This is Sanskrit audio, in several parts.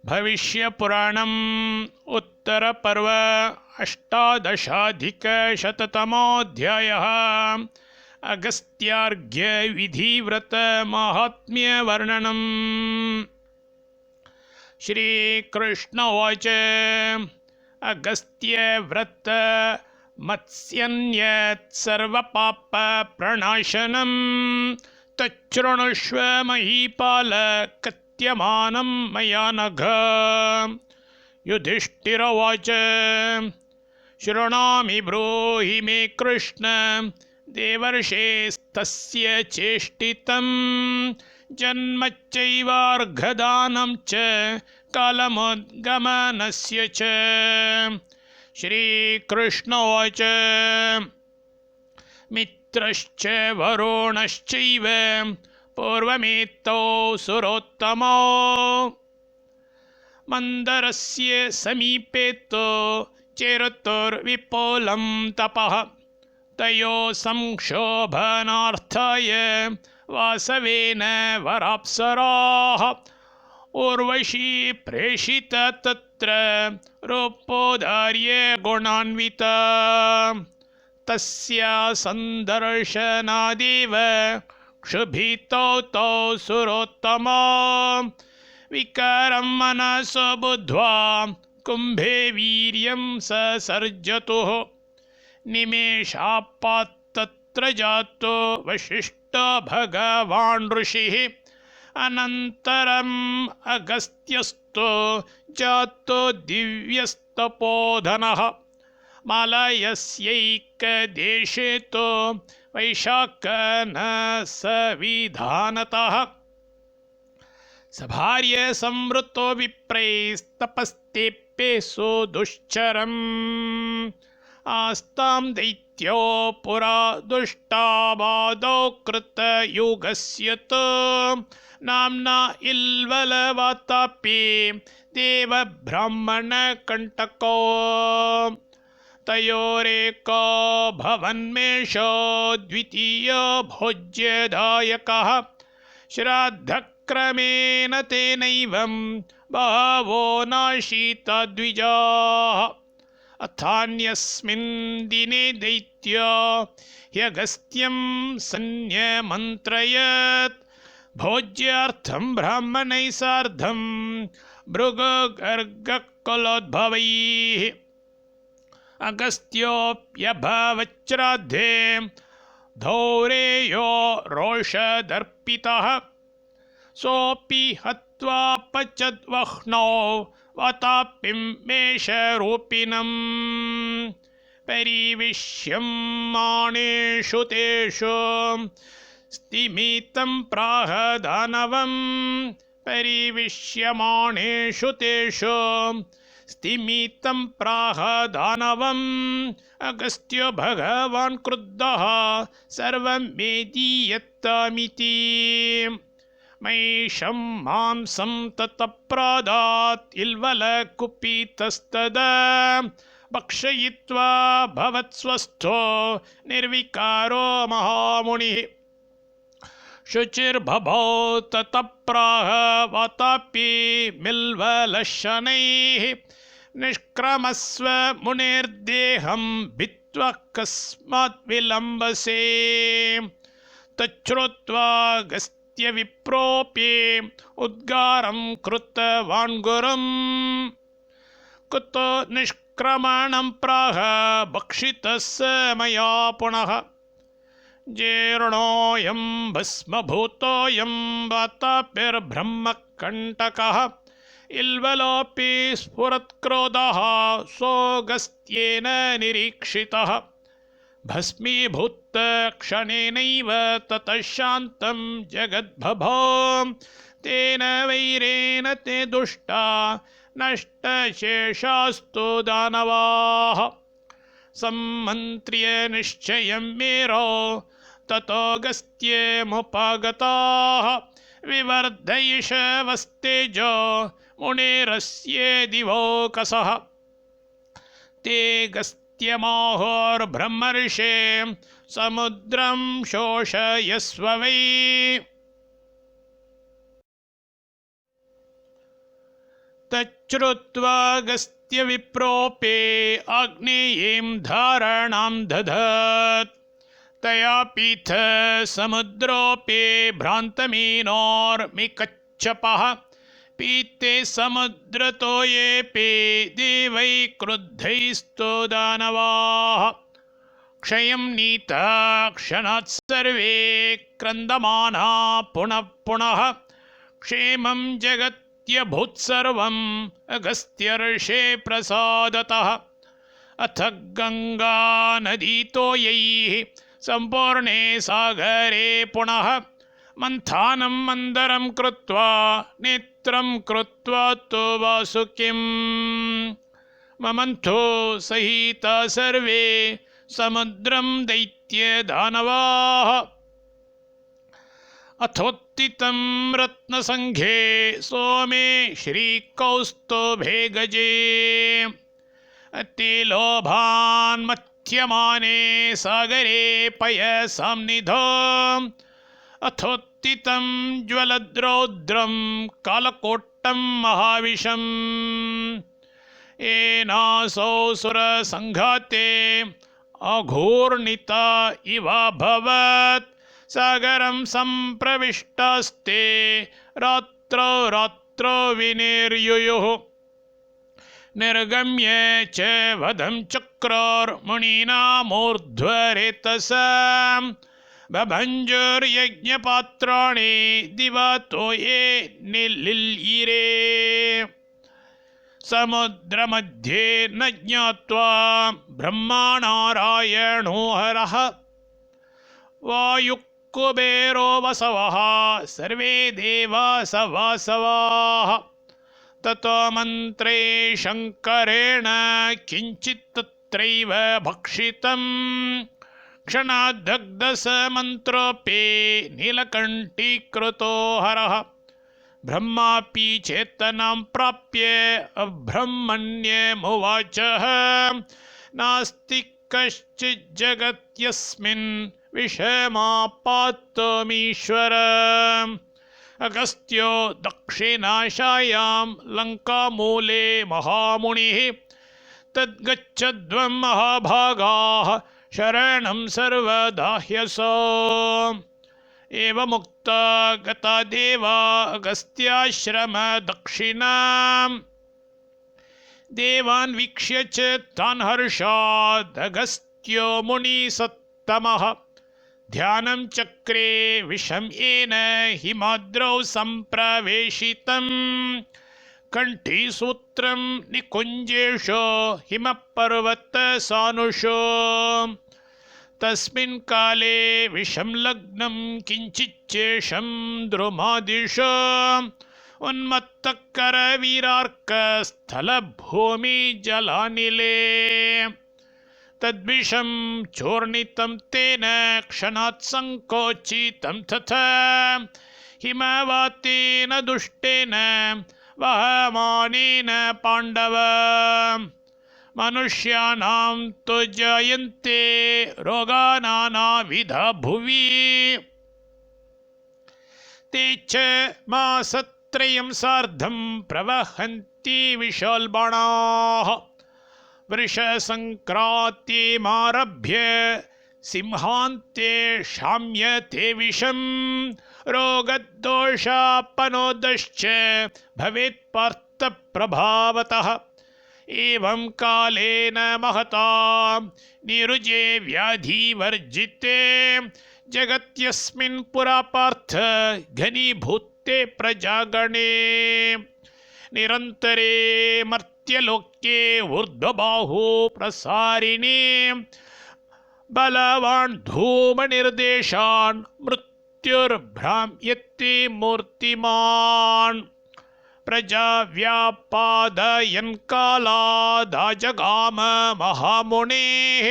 भविष्यपुराणम् उत्तरपर्व अष्टादशाधिकशततमोऽध्यायः। अगस्त्यार्घ्यविधिव्रतमाहात्म्यवर्णनम्। श्रीकृष्ण उवाच। अगस्त्यव्रत मत्स्यन्यत्सर्वपापप्रणाशनं तच्छृणुष्व महीपाल कथ्यमानं मया नघ। युधिष्ठिर उवाच। शृणोमि ब्रूहि मे कृष्ण देवर्षेस्तस्य चेष्टितं जन्मच्चैवार्घदानं च कालमुद्गमनस्य च। श्रीकृष्ण उवाच। मित्रश्च वरुणश्चैव पूर्वमेतौ सुरोत्तमौ मन्दरस्य समीपे तु चेरतुर्विपुलं तपः तयोः संक्षोभनार्थाय वासवेन वराप्सराः उर्वशी प्रेषिता तत्र रूपोदार्य गुणान्विता। तस्या सन्दर्शनादेव क्षुभितौ तौ सुरोत्तमा विकारं मनसो बुद्ध्वा कुम्भे वीर्यं ससर्जतुः। निमेषापात् तत्र जातो वसिष्ठो भगवान् ऋषिः अनन्तरम् अगस्त्यस्तो जातो दिव्यस्तपोधनः। मालयस्यैकदेशे तु वैशाखनः सविधानतः सभार्य संवृतो विप्रैस्तपस्तेप्येषु दुश्चरम् आस्तां दैत्यो पुरा दुष्टाबाधौ कृतयुगस्य तु नाम्ना इल्वलवातापि देवब्राह्मणकण्टको। तयोरेको भवन्मेषो द्वितीयो भोज्यदायकः श्राद्धक्रमेण तेनैवं बहवो नाशिता द्विजाः। अथान्यस्मिन् दिने दैत्यो ह्यगस्त्यं सन्न्यमन्त्रयत् भोज्यार्थं ब्राह्मणैः सार्धं भृगुगर्गकुलोद्भवैः। अगस्त्योऽप्यभवच्छ्राद्धे धौरेयो रोषदर्पितः सोऽपि हत्वा पचद्वह्नौ वातापिं मेषरूपिणं परिविश्यमाणेषु तेषु स्तिमितं प्राह दानवं परिविश्यमाणेषु तेषु स्तिमितं प्राह दानवम्। अगस्त्यो भगवान् क्रुद्धः सर्वं वेदीयतामिति मैषं मांसं ततप्रादात् इल्वलकुपितस्तदा भक्षयित्वा भवत्स्वस्थो निर्विकारो महामुनिः। शुचिर्भवौ ततः प्राह वातापि मिल्वलशनैः निष्क्रमस्व मुनेर्देहं भित्त्वा कस्मात् विलम्बसे। तच्छ्रुत्वा अगस्त्यविप्रोऽपि उद्गारं कृतवान् गुरुम् कुतो निष्क्रमणं प्राह भक्षितः स मया पुनः। जीर्णोऽयं भस्मभूतोऽयं वातापिर्ब्रह्मकण्टकः इल्वलोऽपि स्फुरत्क्रोधः सोऽगस्त्येन निरीक्षितः। भस्मीभूतक्षणेनैव ततः शान्तं जगद्भभो तेन वैरेण ते दुष्टा नष्टशेषास्तु दानवाः। सम्मन्त्र्य निश्चयं मेरो ततोऽगस्त्यमुपगताः विवर्धयिषवस्तेजो मुनेरस्य दिवोकसः। ते गस्त्यमाहोर्ब्रह्मर्षे समुद्रं शोषयस्व वै। तच्छ्रुत्वागस्त्यविप्रोऽपि आग्नेयीं धारणां दधत् तया पीथ समुद्रोऽपि भ्रान्तमीनोर्मिकच्छपः पीते समुद्रतो येऽपि देवैः क्रुद्धैस्तु दानवाः क्षयं नीता क्षणात् सर्वे क्रन्दमाना पुनः पुनः क्षेमं जगत्यभूत्सर्वम् अगस्त्यर्षे प्रसादतः अथ गंगा नदीतोयैः सम्पूर्णे सागरे पुनः मन्थानं मन्दरं कृत्वा नेत्रं कृत्वा तु वासुकिं ममन्थो सहिता सर्वे समुद्रं दैत्यदानवाः अथोत्थितं रत्नसंघे सोमे श्रीकौस्तुभे गजे अतिलोभान्मथ्यमाने सागरे पयसाम्निधो अथोत्थितं ज्वलद्रौद्रं कालकोट्टं महाविषम् येनासौ सुरसङ्घाते अघूर्णिता इवाभवत् सागरं सम्प्रविष्टास्ते रात्रौ रात्रौ विनिर्युयुः निर्गम्य च वधं चक्रोर्मुनीनामूर्ध्वरेतसां बभञ्जुर्यज्ञपात्राणि दिवा तोये निलिल्यिरे समुद्रमध्ये न ज्ञात्वा ब्रह्मनारायणो हरः वायुकुबेरो वसवः सर्वे देवास वासवाः ततो मन्त्रे शङ्करेण किञ्चित् तत्रैव भक्षितं क्षणाद्दग्धस मन्त्रोऽपि नीलकण्ठीकृतो हरः ब्रह्मापि चेतनां प्राप्य अब्रह्मण्यमुवाचः नास्ति कश्चित् जगत्यस्मिन् विषमापात्तमीश्वर अगस्त्यो दक्षिणाशायां लङ्कामूले महामुनिः तद्गच्छध्वं महाभागाः शरणं सर्वदा ह्यसो एवमुक्ता गता देवा अगस्त्याश्रम दक्षिणां देवान् वीक्ष्य च तान् हर्षादगस्त्यो मुनिसत्तमः ध्यानं चक्रे विषं येन हिमाद्रौ सम्प्रवेशितं कण्ठीसूत्रं निकुञ्जेषु हिमपर्वतसानुषु तस्मिन् काले विषं लग्नं किञ्चिच्चेषं द्रुमादिषु उन्मत्तकरवीरार्कस्थलभूमिजलानिले तद्विषं चूर्णितं तेन क्षणात् सङ्कोचितं तथा हिमवातेन दुष्टेन वहमानेन पाण्डव मनुष्याणां तु जायन्ते रोगा नानाविधा भुवि ते च मासत्रयं सार्धं प्रवहन्ति विशालबाणाः वृषसङ्क्रान्तिमारभ्य सिंहान्ते शाम्यते विषं रोगदोषापनोदश्च भवेत् पार्थप्रभावतः एवं कालेन महता निरुजे व्याधिवर्जिते जगत्यस्मिन् पुरा पार्थ घनीभूते प्रजागणे निरन्तरे मर्त्यलोके ऊर्ध्वबाहु प्रसारिणे बलवान् धूमनिर्देशान् मृत्युर्भ्राम्यति मूर्तिमान् प्रजाव्यापादयन् कालादाजगाम महामुनेः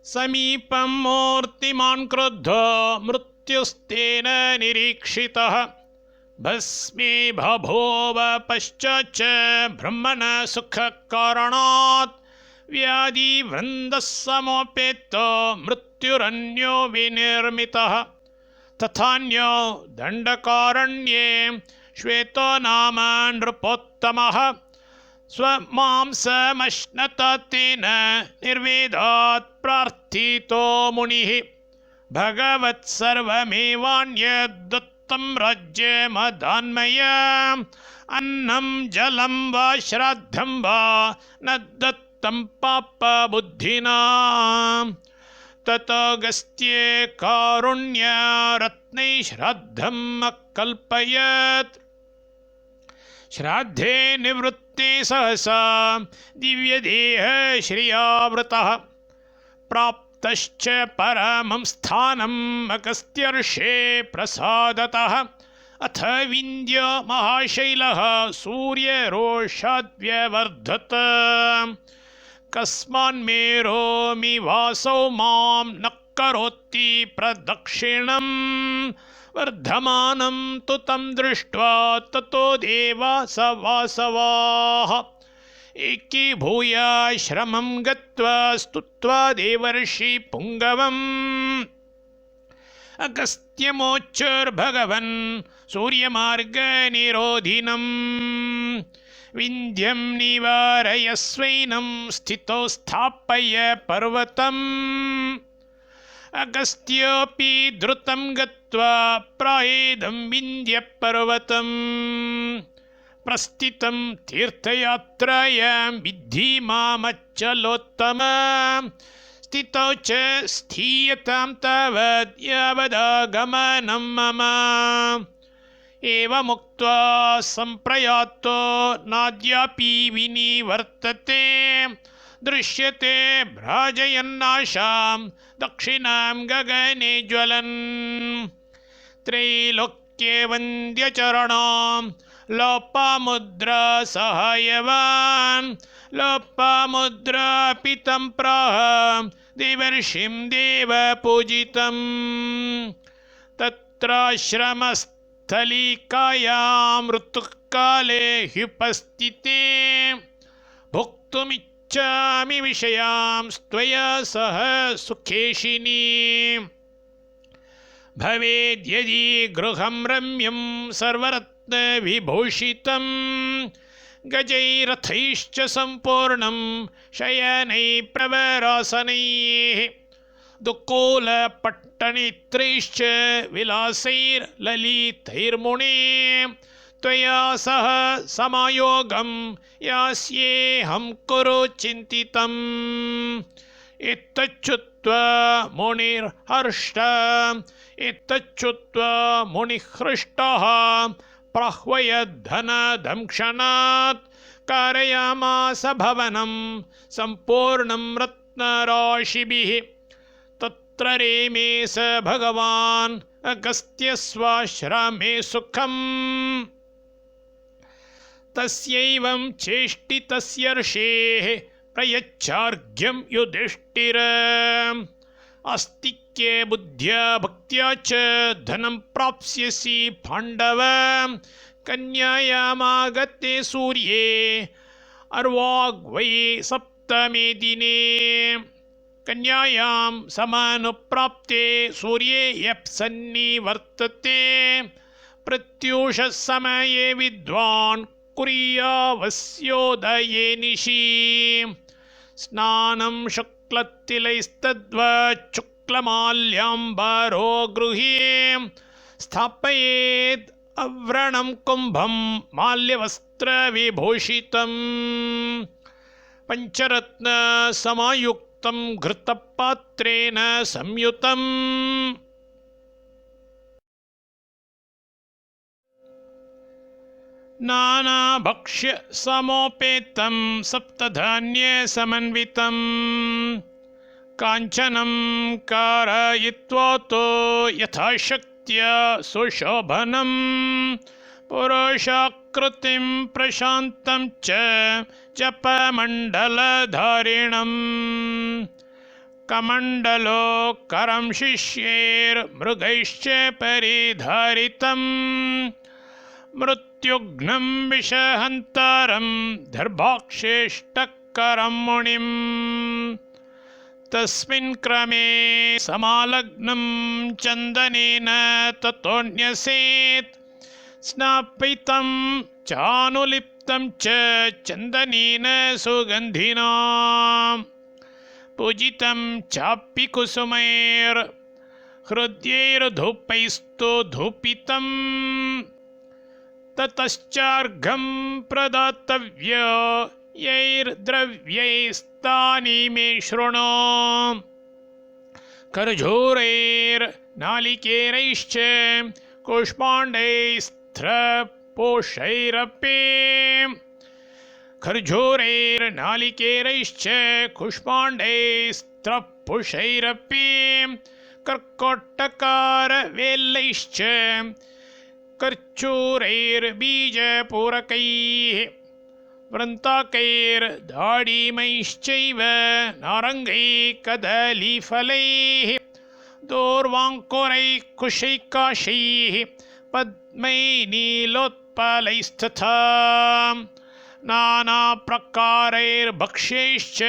समीपं मूर्तिमान् क्रुद्धो मृत्युस्तेन निरीक्षितः भस्मी बभूव पश्चाच्च ब्रह्मण सुखकारणात् व्याधिवृन्दः समोपेतो मृत्युरन्यो विनिर्मितः तथान्यो दण्डकारण्ये श्वेतो नाम नृपोत्तमः स्वमांसमश्नत तेन निर्वेदात् प्रार्थितो मुनिः भगवत्सर्वमेवान्यद्दत्तं राज्यमदान्मय अन्नं जलं वा श्राद्धं वा न दत्तं पापबुद्धिना ततोऽगस्त्ये कारुण्यरत्नैः श्राद्धम् अकल्पयत् श्राद्धे निवृत्ते सहसा दिव्यदेह श्रियावृतः प्राप्तश्च परमं स्थानम् अगस्त्यर्षे प्रसादतः अथ विन्द्य महाशैलः सूर्यरोषाद्व्यवर्धत कस्मान्मेरोमिवासौ मां न करोति प्रदक्षिणम् वर्धमानं तु तं दृष्ट्वा ततो देवास वासवाः एकीभूय श्रमं गत्वा स्तुत्वा देवर्षि पुङ्गवम् अगस्त्यमोचुर्भगवन् सूर्यमार्गनिरोधिनम् विन्ध्यं निवारयस्वैनं स्थितो स्थापय पर्वतम् अगस्त्योऽपि द्रुतं गत्वा प्रायेदं विन्ध्यपर्वतम् प्रस्थितं तीर्थयात्रायां विद्धि मामच्चलोत्तम स्थितौ च स्थीयतां तावद् यावदागमनं मम एवमुक्त्वा सम्प्रयातो नाद्यापि विनिवर्तते दृश्यते भ्राजयन्नाशां दक्षिणां गगने ज्वलन् त्रैलोक्ये वन्द्यचरणां लोपामुद्रा सहायवान् लोपामुद्रापि तं प्राह देवर्षिं देवपूजितं तत्राश्रमस्थलिकायां ऋतुकाले ह्युपस्थिते भोक्तुमिच्छामि विषयां त्वया सह सुखेशिनी भवेद्यदि गृहं रम्यं सर्वरत्नविभूषितं गजैरथैश्च सम्पूर्णं शयनैः प्रवरासनैः दुःखोलपट्टनेत्रैश्च विलासैर्ललितैर्मुने त्वया सह समायोगं यास्येऽहं कुरु चिन्तितम् एतच्छ्रुत्वा मुनिहृष्टः प्राह्वयद्धनदंक्षणात् कारयामास भवनं सम्पूर्णं रत्नराशिभिः तत्र रेमे स भगवान् अगस्त्यस्वाश्रमे सुखम् तस्यैवं चेष्टितस्यर्षेः प्रयच्छार्घ्यं युधिष्ठिर आस्तिक्ये बुद्ध्या भक्त्या च धनं प्राप्स्यसि पाण्डव कन्यायामागते सूर्ये अर्वाग्वै सप्तमे दिने कन्यायां समानुप्राप्ते सूर्ये यप्सन्निवर्तते प्रत्यूषसमये विद्वान् कुर्यावस्योदये निशि स्नानं शुक्लतिलैस्तद्वत् शुक्लमाल्याम्बरो गृहे स्थापयेत् अव्रणं कुम्भं माल्यवस्त्रविभूषितं पञ्चरत्नसमायुक्तं घृतपात्रेण संयुतम् नानाभक्ष्य समोपेतं सप्तधान्यसमन्वितं काञ्चनं कारयित्वा तो यथाशक्त्या सुशोभनं पुरुषाकृतिं प्रशान्तं च जपमण्डलधारिणम् कमण्डलोकरं शिष्यैर्मृगैश्च परिधारितम् मृत्युघ्नं विषहन्तारं दर्भाक्षेष्टकं करं मुनिं तस्मिन् क्रमे समालग्नं चन्दनेन ततोऽन्यसेत् स्नापितं चानुलिप्तं च चन्दनेन सुगन्धिना पूजितं चापि कुसुमैर्हृद्यैर्धूपैस्तु धूपितं ततश्चार्घं प्रदातव्यैर्द्रव्यैस्तानि मे शृणु खर्जूरैर्नालिकेरैश्च कूष्माण्डैस्त्रपोषैरपि खर्जूरैर्नालिकेरैश्च कूष्माण्डैस्त्रपुषैरपि कर्कोटकारवेल्लैश्च कर्चूरैर्बीजपूरकैः वृन्ताकैर्दाडिमैश्चैव नारङ्गैः कदलीफलैः दूर्वाङ्कुरैः कुशैकाशैः पद्मैः नीलोत्पलैस्तथा नानाप्रकारैर्भक्ष्यैश्च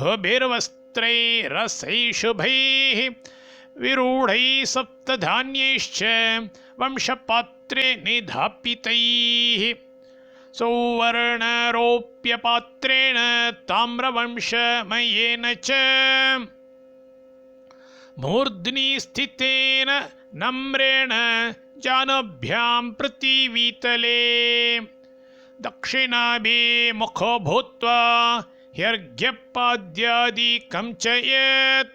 घोभिर्वस्त्रैरसैशुभैः विरूढैः सप्तधान्यैश्च वंशपात्रे निधापितैः सौवर्णरोप्यपात्रेण ताम्रवंशमयेन च मूर्ध्नि स्थितेन नम्रेण जानुभ्यां पृथिवीतले दक्षिणाभिमुखो भूत्वा ह्यर्घ्यपाद्यादिकं च यत्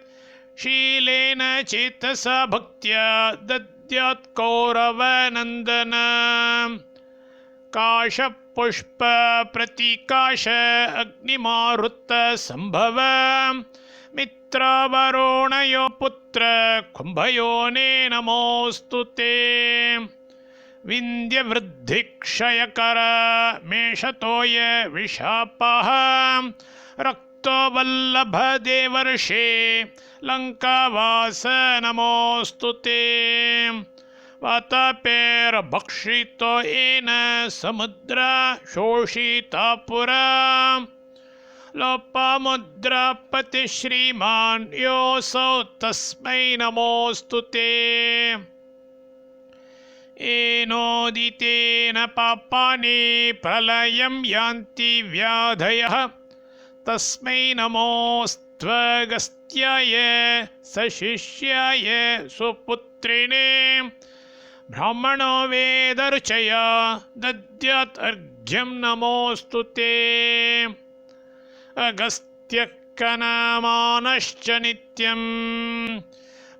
शीलेन चेतसा भक्त्या दद्यात् कौरवनन्दन काशपुष्पप्रतिकाश अग्निमारुतसम्भव मित्रवरुणयो पुत्र कुम्भयोने नमोऽस्तु ते विन्द्यवृद्धिक्षयकर मेषतोय विशापः रक्तवल्लभदेवर्षे लङ्कावास नमोऽस्तु ते वातापेर्भक्षितो येन समुद्र शोषिता पुरा लोपामुद्रापति श्रीमान् योऽसौ तस्मै नमोऽस्तु ते येनोदितेन पापानि प्रलयं यान्ति व्याधयः तस्मै नमोऽस्त्वगस्त्याय सशिष्याय सुपुत्रिणे ब्राह्मणो वेदरुचया दद्यात् अर्घ्यं नमोऽस्तु ते अगस्त्यकनमानश्च नित्यं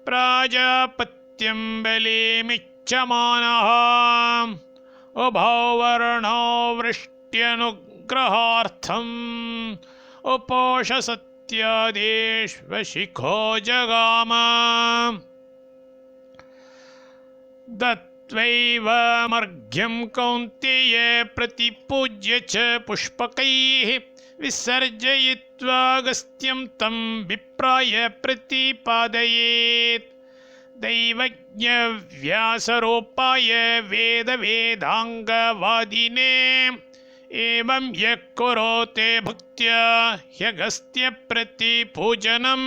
प्राजापत्यं बलिमिच्छमानः उभौवर्णो वृष्ट्यनुग्रहार्थम् उपोषसत्यादेष्वशिखो जगाम दत्वैवमर्घ्यं कौन्तेय प्रतिपूज्य च पुष्पकैः विसर्जयित्वागस्त्यं तं विप्राय प्रतिपादयेत् दैवज्ञव्यासरूपाय वेदवेदाङ्गवादिने एवं यः करोते भक्त्या ह्यगस्त्यप्रतिपूजनं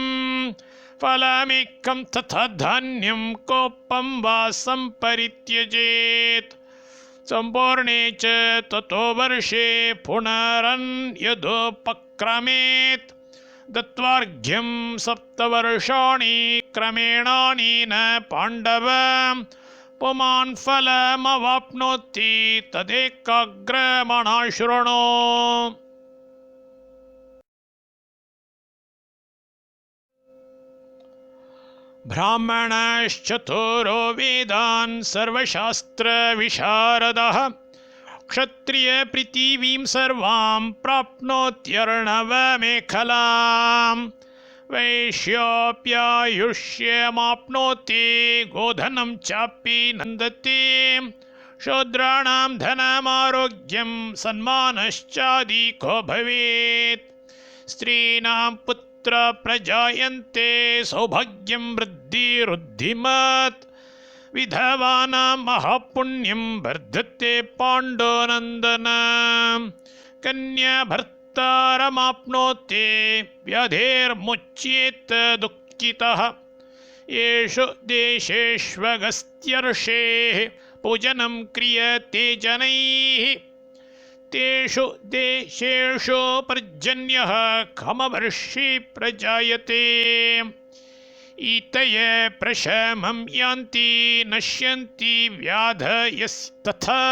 फलमेकं तथा धान्यं कोपं वा सम्परित्यजेत् सम्पूर्णे च ततो वर्षे पुनरन्यदुपक्रमेत् दत्वार्घ्यं 7 वर्षाणि क्रमेणानेन पाण्डव पुमान् फलमवाप्नोति तदेकाग्रमणा शृणु। ब्राह्मणश्चतुरो वेदान् सर्वशास्त्रविशारदः क्षत्रियपृथिवीं सर्वां प्राप्नोत्यर्णवमेखलाम् वैश्योऽप्यायुष्यमाप्नोति गोधनं चापि नन्दति शूद्राणां धनमारोग्यं सन्मानश्चादिको भवेत् स्त्रीणां पुत्र प्रजायन्ते सौभाग्यं वृद्धिरुद्धिमत् विधवानां महापुण्यं वर्धते पाण्डुनन्दन कन्याभर्ता भोक्तारमाप्नोति व्याधेर्मुच्येत दुःखितः येषु देशेष्वगस्त्यर्षेः पूजनं क्रियते जनैः तेषु देशेषु पर्जन्यः खमवर्षि प्रजायते ईतय प्रशमं यान्ति नश्यन्ति व्याधयस्तथा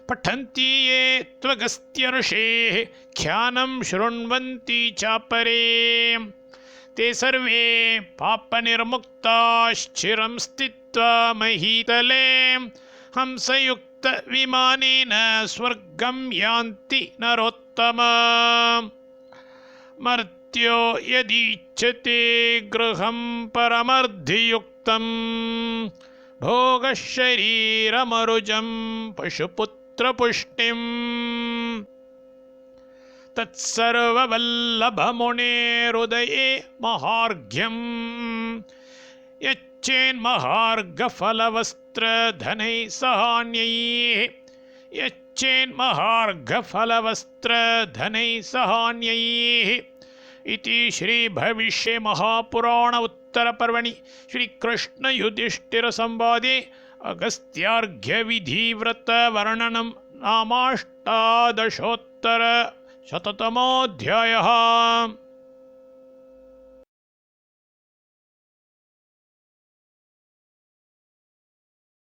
पठन्ति ये त्वगस्त्यर्षेः ख्यानं शृण्वन्ति चापरे ते सर्वे पापनिर्मुक्ताश्चिरं स्थित्वा महीतले हंसयुक्तविमानेन स्वर्गं यान्ति नरोत्तमा मर्त्यो यदीच्छते गृहं परमर्धियुक्तं भोगशरीरमरुजं पशुपुत्रपुष्टिम् तत्सर्ववल्लभमुनेरुदये महार्घ्यम् यच्चेन्महार्घफलवस्त्रधनैः सहान्यैः यच्चेन्महार्घफलवस्त्रधनैः सहान्यैः इति श्रीभविष्ये महापुराण उत्तरपर्वणि श्रीकृष्णयुधिष्ठिरसंवादे अगस्त्यार्घ्यविधिव्रतवर्णनं नामाष्टादशोत्तरशततमोऽध्यायः।